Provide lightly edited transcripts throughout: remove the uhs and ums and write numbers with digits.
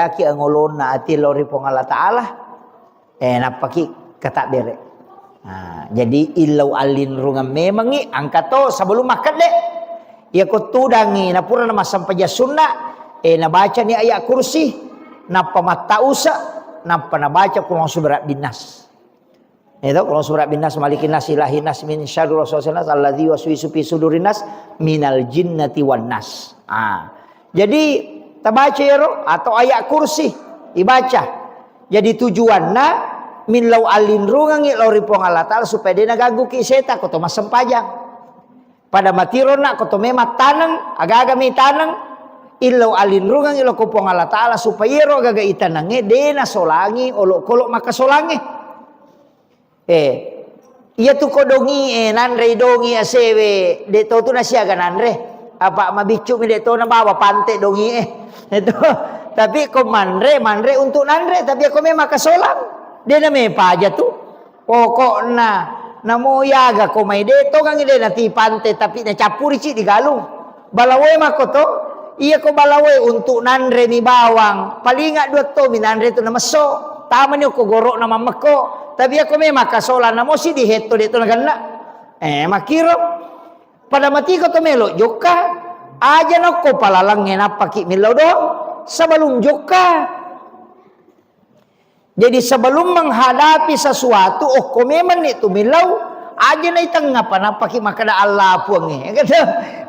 jaki angolon na ati lori pong Allah Ta'ala napaki katak bere. Jadi ilau alin rungan memangi angkato sebelum makan dek ia kutudangi napura nama sampaja sunnah nabaca ni ayat kursi napa mata usa napa nabaca kurang surat binas. Itu kurang surat binas malikin nas ilahin nas min syarri rasulillah alladzi waswisu fi sudurin nas minal jinnati wan nas. Jadi tabaca ya atau ayat kursi dibaca. Jadi tujuanna min lau alin rungangi lori pong Allah Ta'ala supaya dia nagagu ki seta koto mas sempajang. Pada matirona koto mema tanang aga-aga mi tanang illau alin rungangi lo pong Allah Ta'ala supaya ro gaga itanange dena solangi olo kolok maka solangi. Iya tu kodongi nanre dongi asewe de to tu nasiaga nanre apa mabicu mi de to na bawa pante dongi itu tapi ko manre untuk nanre tapi ako me maka solang de na me paja tu pokokna namo yaga ko may de to kang ide na ti pante tapi na capuri ci di galung balawe makoto iya ko balawe untuk nanre mi bawang palinga dua to mi nanre tu na maso tama niyo ko goro na mamako tapi ako may makasola na mo si diheto dito na ganda. Makiro. Pada mati ko to melo joka. Aja na ko palalangin napaki milaw do. Sebelum joka. Jadi sebelum menghadapi sesuatu. Ko memang itu milaw. Aja na itang pa napaki makada Allah puang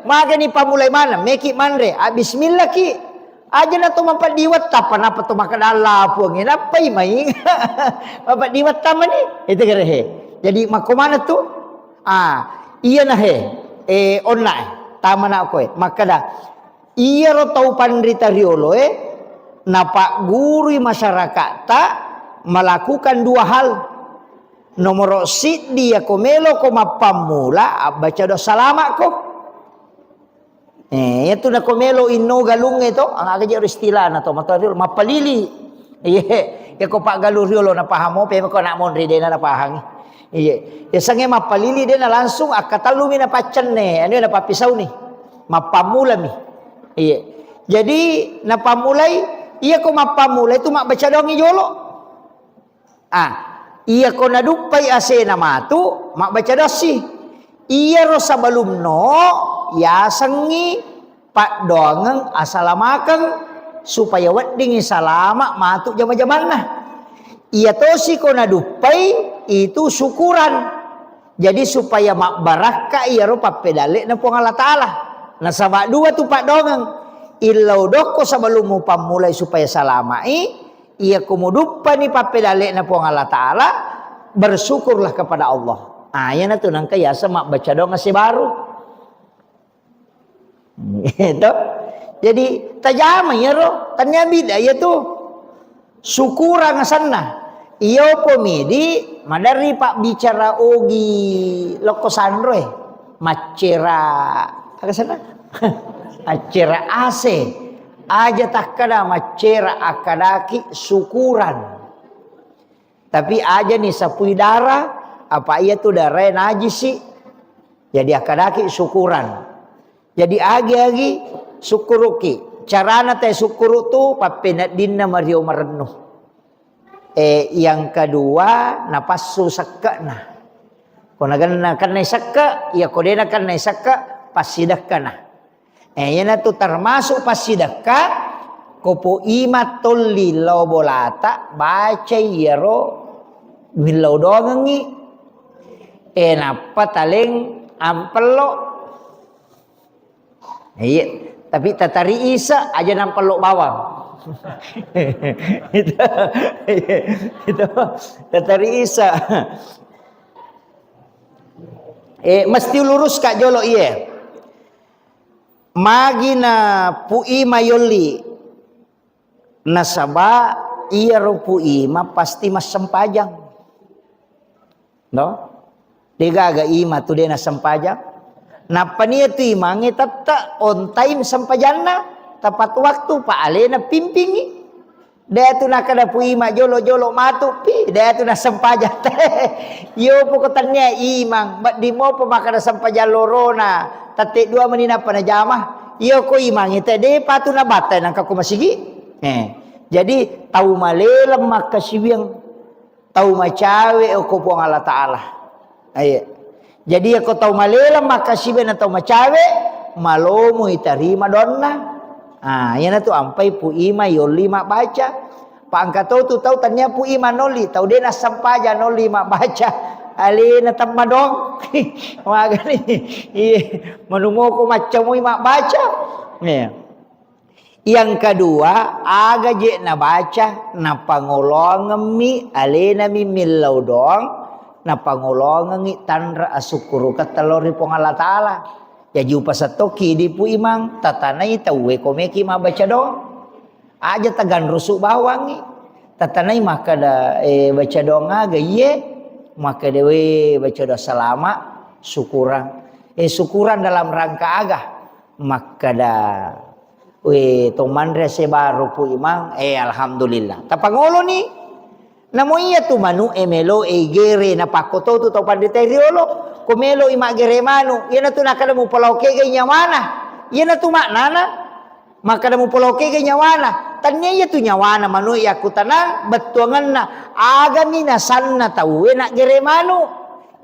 Maka ni pamulay mana. Meki manre. Bismillah ki. Aja na to mapadiwat tapan apa to makada Allah puangin napay may mapadiwat taman ni itu gerehe. Jadi makomana tu iya na he online tama na ako makada iya ro tau pandrita riolo napa guru masyarakat ta melakukan dua hal. Nomor sit dia komelo ko mapamula baca do salama ko. Itu na komelo inno galung ito ang aga istila na to mataril mapalili ya ko pa galuriolo na pahamo pe ko na mon ride na pahangi ya sange mapalili de na langsung akatalumi na pacan ano na papisaw ni mapamula mi jadi na pamulay iya ko mapamulay tu mabaca dong ijolo iya ko nadupay ase na matu mabaca dosi iya ro sabalum no ya sangi pak doangang asalamakan supaya wedding salama matu jama-jaman nah iya tosi ko nadupay itu syukuran jadi supaya mak baraka iya ro papedale na pong Allah Ta'ala na sama dua tu pak doangang illau doko sebelum mo pamulay supaya salamai iya kumudupa ni papedale na pong Allah Ta'ala bersyukurlah kepada Allah yan na to nang kaya sa mak baca doang si baru itu jadi tajama ya ro tanya bida ya tu syukuran sana iyo pomidi madari pak bicara ogi loko sandroe macera aga sana acera ase aja takkada macera akadaki syukuran tapi aja nih sapui darah apa iya tu darah najis sih jadi akadaki syukuran. Jadi agi-agi syukuruki. Carana teh syukuru tu papenat dinna mario marenuh. Yang kedua napasu sakana. Kona ganna kanai sakka ya kodena kanai sakka pasidakana. Yana tu termasuk pasidakka kopo imatul lilau bolata baca yero milau dongangi. Napa taling ampelo iya, tapi tatari isa aja nampelok bawang. itu tatari isa. Mesti lurus kak jolo iya. Magina pui mayoli nasaba iya ro pui ma pasti mas sempajang. No? Digaga ima tu dia na sempajang. Napa niya tu imangi tata on time sampajanna tepat waktu pak alena pimpingi dia tu nak kada puima jolo matu pi dia tu nak sampaja yo pokotannya imang di mo pa makada sampaja lorona tate dua menina pana jamah yo ko imang ite de patu na batay nang kako masigi Jadi tahu malelem maka sibiang tahu macawe ko puang Allah Taala. Aye. Jadi aku tahu malelem maka sibiang tahu macawe malomu itarima donna. Yana tu ampai pu ima yoli mak baca. Pak angkato tu tahu tanya pu ima noli tahu dia na sampaja noli mak baca. Ali na tamma dong. Magani. Manumo ko macam mak baca. Ya. Yang kedua, aga je na baca na pangolong mi alena mi milau dong na pangolong ngi tanra asukuru katalori pong Allah Taala. Ya jupa satoki di pu imang tatanai tawe komeki ma baca dong. Aja tagan rusuk bawangi. Tatanai maka da baca dong aga ye maka dewe baca do salama syukuran. Syukuran dalam rangka aga maka da tomandre se baru pu imang alhamdulillah. Tapangolo ni namo iya tu manu emelo gere na pakoto tu to pandite riolo komelo ima gere manu yana tu nakada mu polauke ge nyawana yana tu maknana maka da mu polauke ge nyawana tanya iya tu nyawana manu ya kutana betuangan na agami na sanna tau na gere manu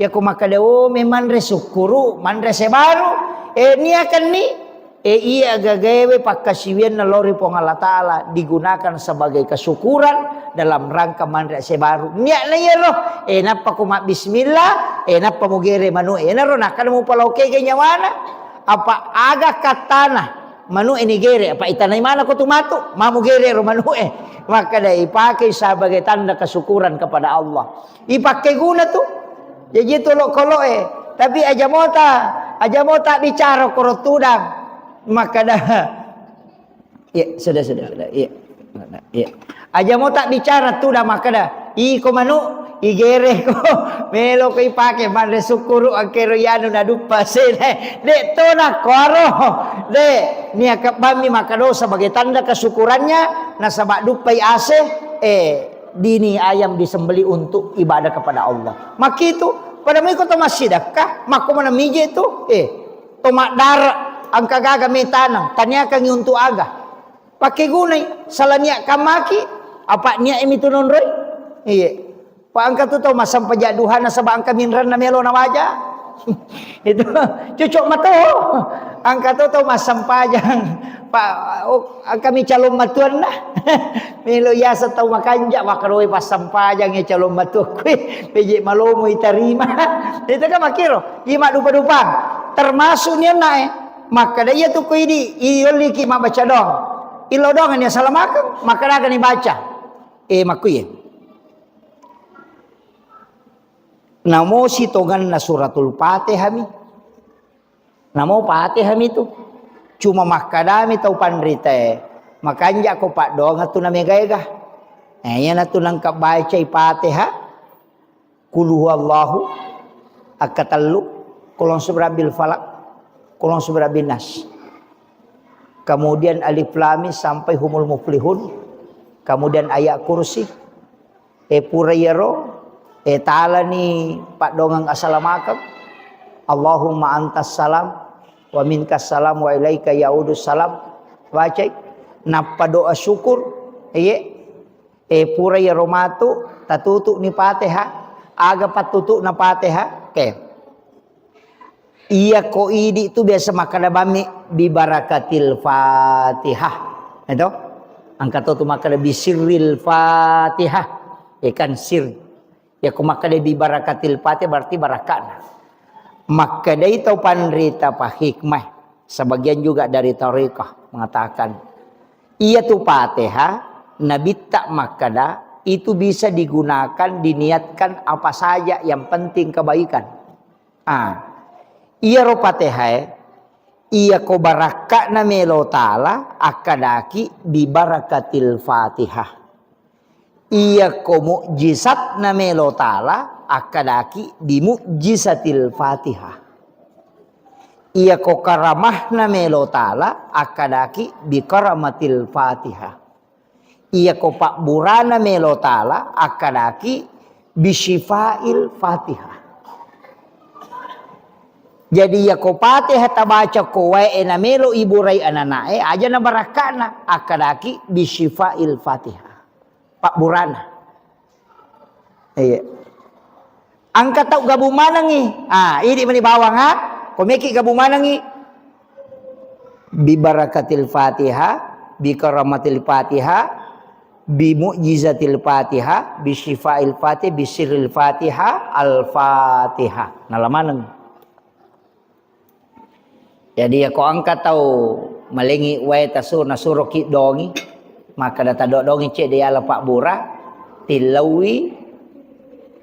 ya ko maka da memang resukuru mandre se baru ni akan ni iya gagawe pakasiwian nalori pong Allah Ta'ala digunakan sebagai kesyukuran dalam rangka mandra sebaru. Niat na iya roh. Napa kumak bismillah. Napa mugere manu. Naro nakana mo palauke kanya mana. Apa aga katana. Manu ini gere. Apa itanay mana ko tumatu. Mamugere ro manu Maka dai ipakai sebagai tanda kesyukuran kepada Allah. Ipakai guna tu. Jadi tolok-kolok Tapi aja mota bicara korot tudang. Maka dah ya sudah ya aja mau tak bicara tu dah maka dah ko manu igere ko melo ko ipake mande sukuru akero yanu na dupa se de to na koro de nia bami maka do sebagai tanda kesyukurannya na sabak dupai ase dini ayam disembeli untuk ibadah kepada Allah maka itu pada mi ko to masidakah mako mana mije tu tomak darah angka gaga me tanang tanya kang untuk aga pakai gunai salania kamaki apa nia emi tu nonroi pak angka tu tau masam pajaduhana sabang angka minran na melo na waja itu cucuk mato angka tu tau masam pajang pak angka mi calon matuan dah melo yasa tau makanja wakaroi pasam pajang ya calon matu kue peje malomo itarima itu kan makiro ima dupa-dupang termasuk nia nae maka dia tu kuidi ioliki mak baca dong ilo dong nya salamakan maka akan dibaca makuye namo sitongan na suratul Fatihah mi namo Fatihah mi tu cuma makadami tau pandrita makanya ko pak dong atu na megayga yana tu nangkap baca Fatihah qul huwallahu akatallu kulon subrabil falak kulon subrabin nas. Kemudian alif lam mim sampai humul muflihun. Kemudian ayat kursi. Purayero taala ni pak dongang assalamualaikum. Allahumma antas salam wa minkas salam wa ilaika yaudus salam. Baca napa doa syukur purayero matu tatutu ni Fatihah aga patutu na Fatihah Iya ko idi itu biasa makan bami bi barakatil Fatihah. Itu angkat tu makan bi sirril Fatihah. Ikan sir. Ya ko makan bi barakatil Fatihah berarti barakah. Maka dari itu pandrita pa hikmah. Sebagian juga dari tariqah mengatakan iya tu Fatihah nabi tak makada itu bisa digunakan diniatkan apa saja yang penting kebaikan. Iya ro Fatihah iya ko baraka na melo taala akadaki bi barakatil Fatihah iya ko mukjizat na melo taala akadaki bi mukjizatil Fatihah iya ko karamah na melo taala akadaki bi karamatil Fatihah iya ko pakburana melo taala akadaki bi syifail Fatihah. Jadi ya ko Fatihah tabaca ko wae na melo iburay ananae aja na barakana akadaki bisyifail Fatihah. Pak Burana. Iya. Angka tau gabumanangi. Ini mani bawang ha. Komeki gabumanangi. Bi barakatil Fatihah, bi karamatil Fatihah, bi mu'jizatil Fatihah, bi syifail Fatihah, bi sirril Fatihah, al-Fatihah. Nalamanang. Jadi ya ko angka tau malengi wae tasur nasuro ki dongi maka data dongi cek dia ala Pak Bura tilawi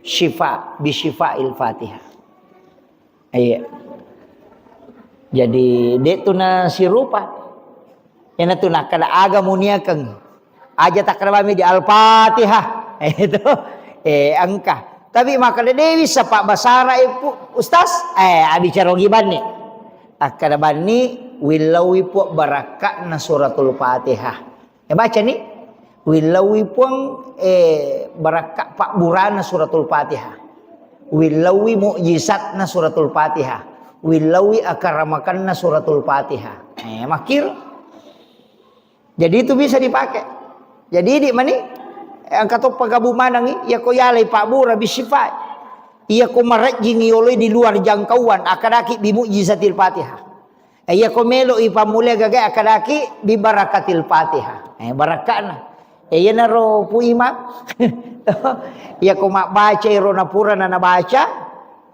syifa bi syifail Fatihah. Iya. Jadi dek tu na sirupa. Yana tu nak kada aga muniakeun. Aja tak kada di Al-Fatihah. Itu angka. Tapi maka dewi sa Pak Basara ipu Ustaz abi carogiban ni. Akada bani wilawi po barakat na suratul Fatihah. Baca ni wilawi po barakat Pak Burana suratul Fatihah. Wilawi mukjizat na suratul Fatihah. Wilawi akaramakan na suratul Fatihah. Makir. Jadi itu bisa dipakai. Jadi di mana? Angkat to pagabumanang ya ko yalay Pak Bura bisifat. Iya ko marajing yoloy di luar jangkauan akadaki bi mukjizatil Fatihah. Iya ko melo ipamulya gagay akadaki bi barakatil Fatihah. Barakana. Iya na ro puima. Iya ko mabaca ro na pura na nabaca.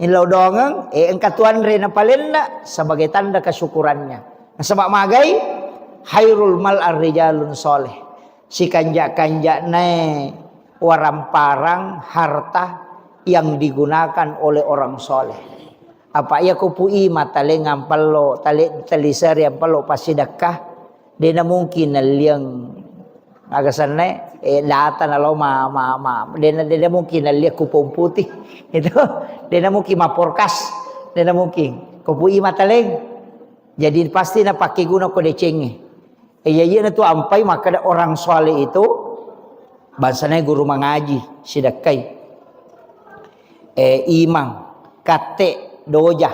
Inlaw dongang engkatuan re na palenna sebagai tanda kesyukurannya. Sebab magay hairul mal ar-rijalun soleh. Si kanja-kanja ne waramparang harta yang digunakan oleh orang soleh. Apa ya kupui matale ngampalo talisar yang palo pasidakah dena mungkin liang agasane lata nalo dena mungkin liang kupong putih itu dena mungkin maporkas dena mungkin kupui mataleng jadi pasti na pakai guna ko decenge iya na tu ampai maka orang soleh itu bansana guru mengaji sidakai imang kate doja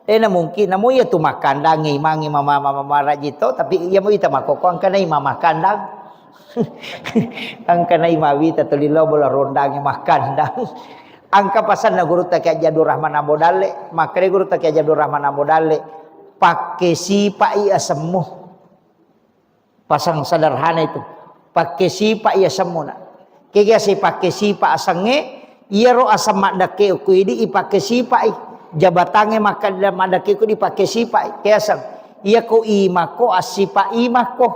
na mungkin namo ya tu makandang imangi mama rajito tapi ya mo ita makoko ang kanay mama kandang ang kanay mawita tulilo bola rondang makandang ang kapasan na guru ta kay Jadur Rahman Ambodale makre guru ta kay Jadur Rahman Ambodale pakai sipa iya semua pasang sederhana itu pakai sipa iya semua kaya si pakai sipa asange iyaro asam madake ku idi ipake sipai jabatange maka madake ku dipake sipai kesang iya ko imako asipa imako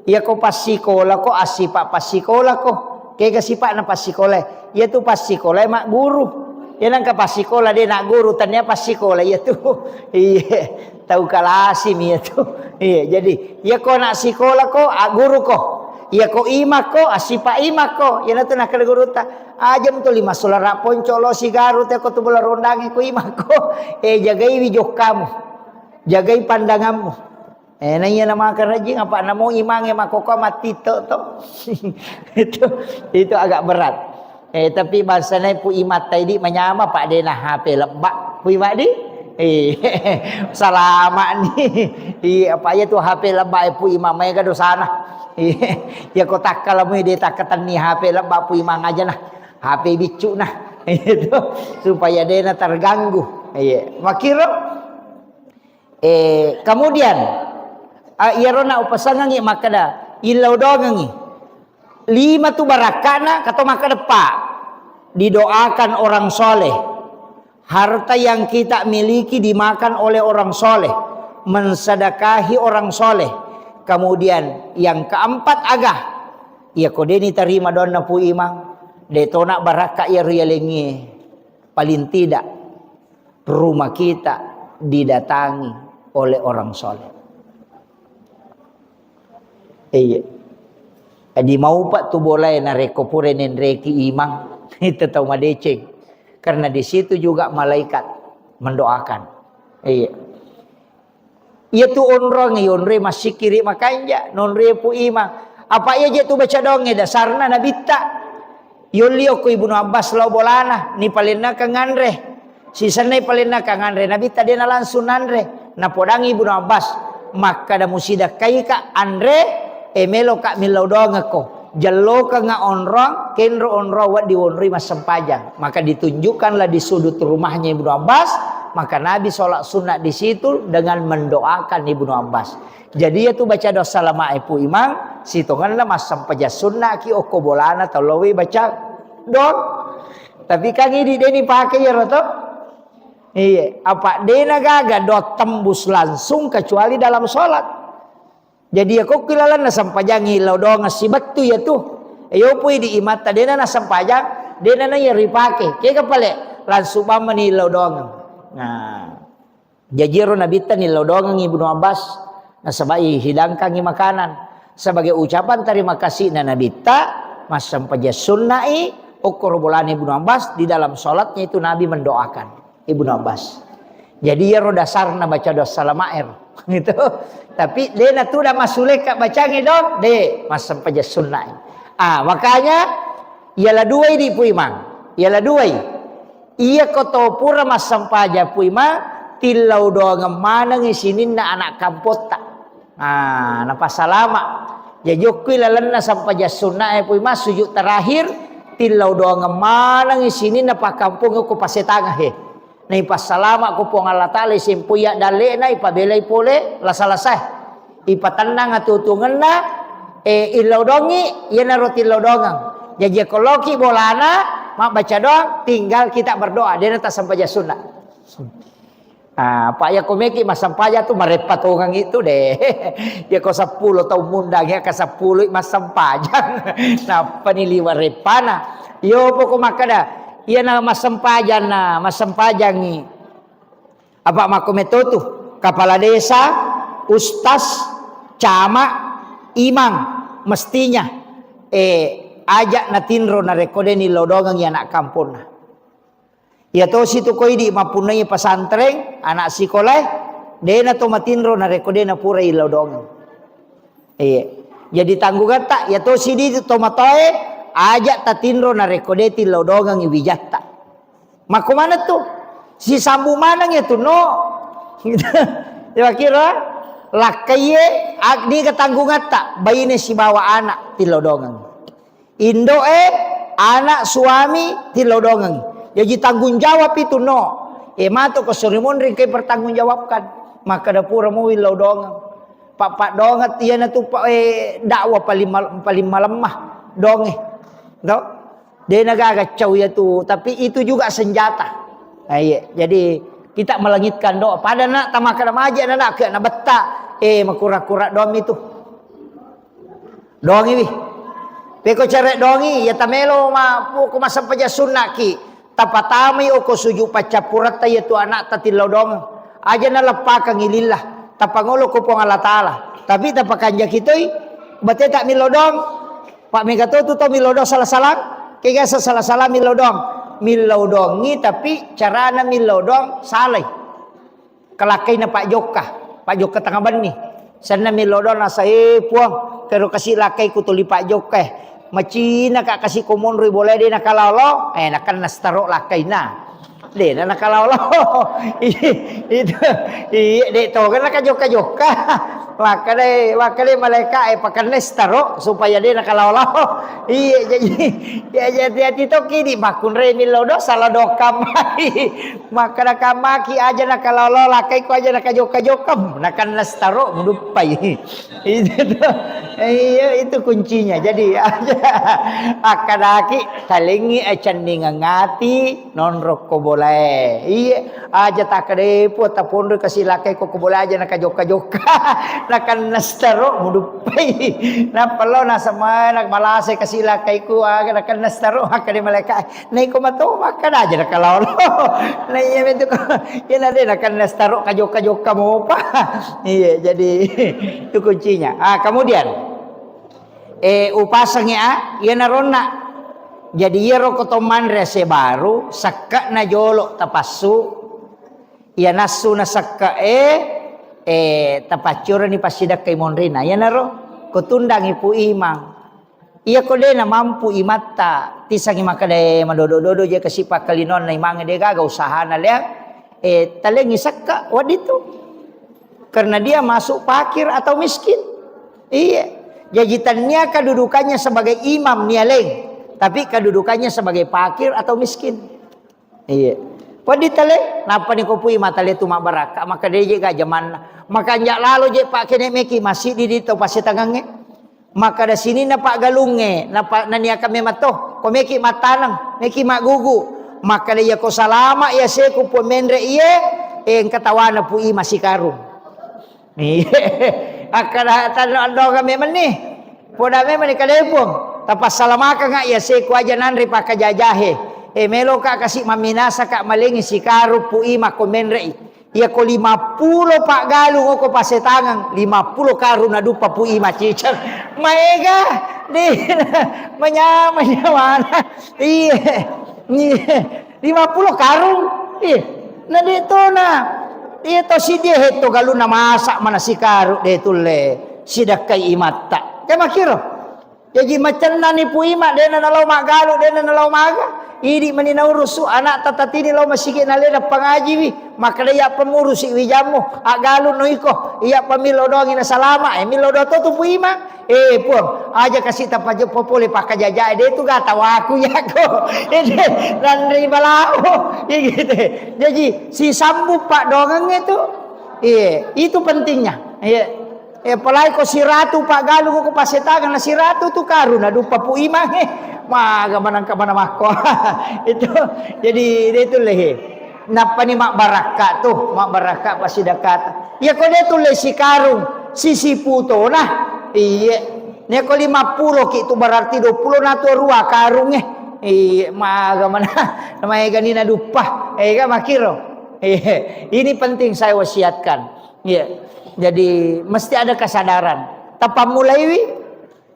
iya ko pasikola ko asipa pasikola ko kaya sipa na pasikola iya tu pasikola mak guru iya nang ka pasikola dia nak guru tanya pasikola iya tu iya tahu kalasim iya tu iya jadi iya ko nak sikola ko guru ko iya ko imako asipa imako iya na tu nak guru ta ajam tu lima solara poncolo sigaru te ko tu bola rondangi ko imako jagai wijok kamu jagai pandanganmu na iya nama kerajing apa namo imange makoko mati to itu agak berat tapi bahasanya pu imat tadi menyama pak dena HP lebak pu imat di salama ni apa ya tu HP lebak pu imam mai gado sana ya ko takkalamu dia takatan ni HP lebak pu imang aja nah HP bicu nah itu supaya dia terganggu makiro kemudian irona upasangangi makada ilau dongangi 5 tu barakana kata makada pak didoakan orang soleh harta yang kita miliki dimakan oleh orang soleh mensedekahi orang soleh kemudian yang keempat agah ya kodeni terima dona pu imang detona baraka ya rialengi paling tidak rumah kita didatangi oleh orang soleh. Adi mau pak tu boleh na rekopurenin reki imang itu tahu madeceng karena di situ juga malaikat mendoakan. Iya tu onrong onre masih kiri makanya nonre pu imang apa ya je tu baca donge dasarna nabita Yulio ko Ibnu Abbas law bolana ni palina ka nganre Si sanay palina kanganre nabi tadi na langsung nanre na podangi Ibnu Abbas maka da musida kai ka andre melo ka milau doang ko jallo ka nga onrong kenro onro wa diwonri mas sempajang maka ditunjukkanlah di sudut rumahnya Ibnu Abbas maka Nabi sholat sunat di situ dengan mendoakan Ibnu Abbas. Jadi itu baca doa lama ibu imam situnganlah mas sampaja sunnah ki oko bolana atau lawi baca dong. Tapi kan ini deni pakai ya roto. Iya, apa dena gaga do tembus langsung kecuali dalam sholat. Jadi aku kilalan na sampajang hilau doang si batu ya tuh. Ayo pui di imata dena na sampajang dena na ya ripake. Kaya kapale langsung mama hilau doang. Nah, jajiro nabitan hilau doang Ibnu Abbas. Nah, sebagai hidangkan makanan sebagai ucapan terima kasih na nabita mas sampaja sunnai ukur bulan Ibnu Abbas di dalam sholatnya itu Nabi mendoakan Ibnu Abbas. Jadi ya dasarna baca doa salamair gitu. Tapi dena tuh dah masuk kak baca ngidong de mas sampaja sunnai. Makanya ialah dua di puimang. Ialah dua. Iya koto pura mas sampaja puimang tilau doa ngemana ngisinin na anak kampota. Napa salama. Jajukui lalana sampaja sunnah puimang sujud terakhir tilau doa ngemana ngisinin na pa kampung ko pasetanga he. Nai pas salama ko pong Allah Ta'ala simpuya dale na ipabelay pole lasalasay. Ipatanang atutungan na ilaw dongi yan na roti ilaw dongang. Jadi koloki bolana mak baca doang tinggal kita berdoa dia nata sampaja sunnah. Pak ya komeki mas sampaja tuh marepatungan itu deh. Dia ko 10 tahun mundangnya ke 10 mas sampajang. Nah paniliwa repana. Yo poko makada. Iya na mas sampajang ni. Apa makometo tuh kepala desa, ustaz, camat, imam mestinya ajak na tinro na rekode ni lodongang ya anak kampung na. Ya to situ koi di mapunai pesantren anak sekolah dena to matinro na rekode na pura i lodongang. Jadi tanggungan tak ya to sidi to matoe ajak ta tinro na rekode ti lodongang i wijatta. Mako mana tuh? Si sambu manang ya tuh no. Ya kira lakaye agni ketanggungan tak bayine si bawa anak ti lodongang. Indo anak suami ti lodongang. Jadi tanggung jawab itu no. Mato ko surimun ring kay bertanggung jawabkan. Maka dapura mo wilaw dongang. Pak dongat iya na tu dakwah paling malemah donge. No? Dia nagagacaw ya tu, tapi itu juga senjata. Jadi kita melangitkan doa. Pada nak tamakan aja nak ke na betta makura-kura dom itu. Dongi wi. Peko cere dongi ya tamelo ma ko masampaja sunnaki. Tapatami o ko suju pacapurat tayo tu anak tatilaw dong. Aja na lepa kang ilillah. Tapangolo ko pong Allah Ta'ala. Tapi tapakanja kitoy. Bate tak milodong. Pak megato tu to milodong salah-salah. Kaya sa salah-salah milodong. Milodongi tapi carana milodong salay. Kalakay na Pak Joka. Pak Joka tangaban ni. Sana milodong nasa puang. Pero kasi lakay ko tuli Pak Joka. Macina ka kasi kumonroy boleh dia nakalalo nakan nastaro lakay na dia nakalalo itu dia to kan nakajoka-joka wakale malaikat pakan nastaro supaya dia nakalalo iya jadi to kini makun re milodo salah dokam maka nakamaki aja nakalalo lakay ko aja nakajoka-joka nakan nastaro mudupai itu kuncinya. Jadi akadaki talingi ecanding ngati non rokko boleh. Iya aja tak kedepo tapon kasih lakai kok boleh aja nakajoka-joka nakan nastaro mudupai. Na palo na sama nak malase kasih lakai ku aga nakan nastaro akade malaikat. Nai ko mato makan aja nakalolo. Na iya itu yan ada nakan nastaro kajoka-joka mo pa. Iya jadi itu kuncinya. Kemudian upasangnya ya narona. Jadi ya rokotoman rese baru sakka na jolo tapasu ya nasu na sakka tapacura ni pasidak kay monrina ya naro kotundang ipu imang Iya kode na mampu imata tisang imakade madodo-dodo je kasipa kalinon na imange de gaga usaha na liang taleng isakka wadito. Karena dia masuk fakir atau miskin. Iya. Jajitannya kedudukannya sebagai imam nialeng, tapi kedudukannya sebagai fakir atau miskin. Iya. Waditale napa ni kopui matale tu mak baraka maka dia ga zaman maka nyak lalu je pak kene meki masih di dito pasti tangange. Maka da sini na pak galunge na pak nania kami matoh ko meki matanang meki mak gugu maka dia ko salama ya se ku pemendre iye katawana pu i masih karung. Akada tando kami meni poda me meni kalepong tapas salamaka nga ya se ku aja nanri pak jajahe melo ka kasih maminasa ka malengi si karu pu i mak komenre iya ko 50 pak galung ko pasetangan 50 karun na dupa pu i macicang maega di mana iya 50 karun na dito na ito si dia heto galu na masak mana si karu dito le sidakai imata kaya makiro jadi macam nani pu ima dena na law magalu dena na law maga idi maninaw rusu anak tatatini law masigi na lena pangaji wi maka dia pemurus wi jamu agalu no iko iya pamilo doang ina salama milo do to pu ima puang aja kasih tapaje popole pakajaja de itu gata waku ya ko dan ribalao gitu jadi si sambu pak dongang itu itu pentingnya apalagi ko si ratu pak galu ko pasetagan na si ratu tu karuna dupa pu ima maga manang ka mana mako itu jadi itu lehe napa ni mak baraka tuh mak baraka pasti dekat ya ko dia tu le si karung si puto nah iya ne ko 50 ki itu berarti 20 na tu rua karung maga mana namanya ganina dupa ga makiro ini penting saya wasiatkan jadi mesti ada kesadaran tapa mulai wi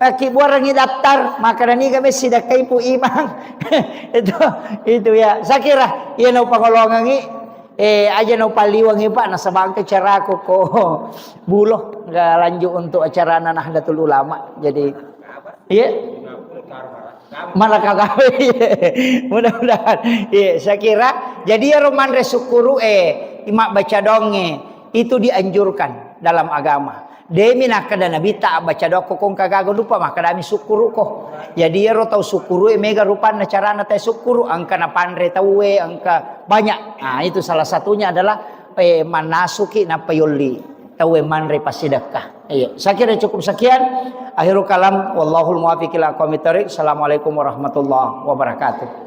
ki buarangi daftar maka dani kami sidak kai pu imang itu ya saya kira iya no pangolongan aja no paliwangi pak nasa bangke cara ko buloh nggak lanjut untuk acara Nahdlatul Ulama jadi iya mana kagawe mudah-mudahan saya kira jadi ya roman resukuru imak baca donge itu dianjurkan dalam agama. Demi nakada nabi tak baca doa kong kagago lupa maka dami sukuru ko. Jadi ya tau sukuru mega rupa na cara na sukuru angka na pandre tawe angka banyak. Nah itu salah satunya adalah manasuki na payoli tawe manre pasidakah. Iya, saya kira cukup sekian. Akhirul kalam wallahul muwaffiq ila aqwamit thoriq. Assalamualaikum warahmatullahi wabarakatuh.